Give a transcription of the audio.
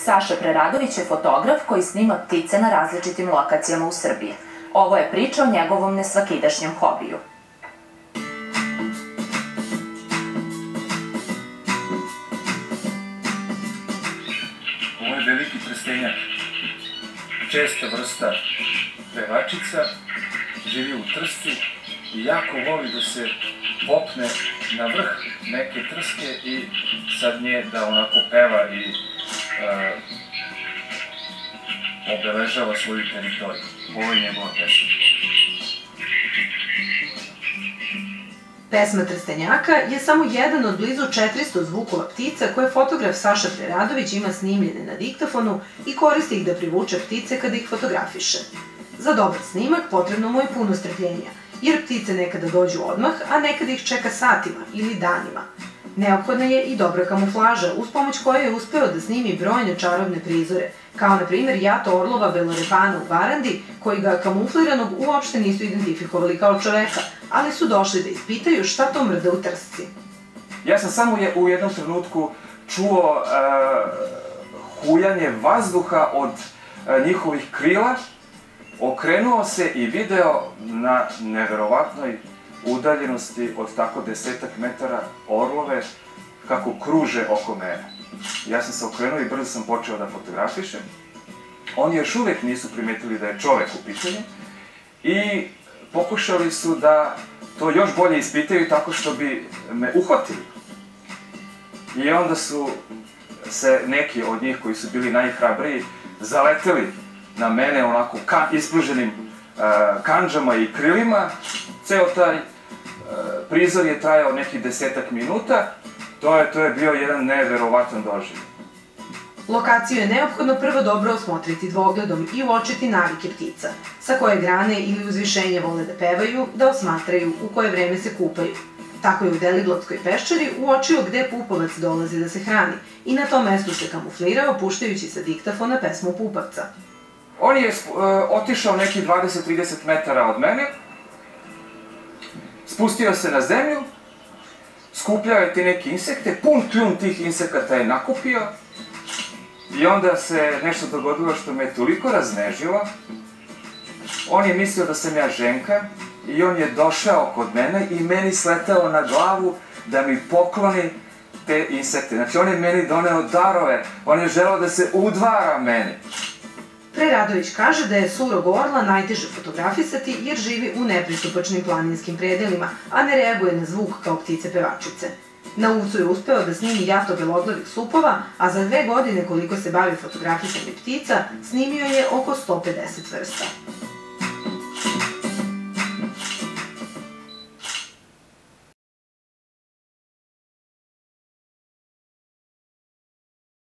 Saša Preradović je fotograf koji snima ptice na različitim lokacijama u Srbiji. Ovo je priča o njegovom nesvakidašnjem hobiju. Ovo je veliki trstenjak, česta vrsta pevačica, živi u trsti i jako voli da se popne na vrh neke trske i sad nje da onako peva i obeležava svoju teritoriju. Ovo je njegova pesma. Pesma Trstenjaka je samo jedan od blizu 400 zvukova ptica koje fotograf Saša Preradović ima snimljene na diktafonu i koristi ih da privuče ptice kada ih fotografiše. Za dobar snimak potrebno mu je puno strpljenja, jer ptice nekada dođu odmah, a nekada ih čeka satima ili danima. Neophodna je i dobra kamuflaža, uz pomoć koje je uspeo da snimi brojne čarobne prizore, kao na primjer jato orlova belorepana u Barandi, koji ga kamufliranog uopšte nisu identifikovali kao čoveka, ali su došli da ispitaju šta to mrda u trsci. Ja sam samo u jednom trenutku čuo hujanje vazduha od njihovih krila, okrenuo se i video na neverovatnoj udaljenosti od tako 10-ak metara orlove kako kruže oko mene. Ja sam se okrenuo i brzo sam počeo da fotografišem. Oni još uvek nisu primetili da je čovek u pitanju i pokušali su da to još bolje ispitaju tako što bi me uhvatili. I onda su se neki od njih koji su bili najhrabriji zaleteli na mene onako ispruženim kandžama i krilima. Ceo taj prizor je trajao nekih 10-ak minuta. To je bio jedan neverovatan doživljaj. Lokaciju je neophodno prvo dobro osmotriti dvogledom i uočiti navike ptica, sa koje grane ili uzvišenja vole da pevaju, da osmatraju, u koje vreme se kupaju. Tako je u Deliglotskoj peščari uočio gde pupovac dolazi da se hrani i na tom mestu se kamuflirao puštajući sa diktafona pesmu Pupavca. On je otišao nekih 20-30 metara od mene, spustio se na zemlju, skupljao je te neke insekte, pun kljun tih insekata je nakupio i onda se nešto dogodilo što me toliko raznežilo. On je mislio da sam ja ženka i on je došao kod mene i meni sletao na glavu da mi pokloni te insekte. Znači, on je meni doneo darove, on je želeo da se udvara meni. Preradović kaže da je surog orla najteže fotografisati jer živi u nepristupačnim planinskim predelima, a ne reaguje na zvuk kao ptice pevačice. Na Uvcu je uspeo da snimi jato beloglavih supova, a za 2 godine koliko se bavi fotografisanjem ptica, snimio je oko 150 vrsta.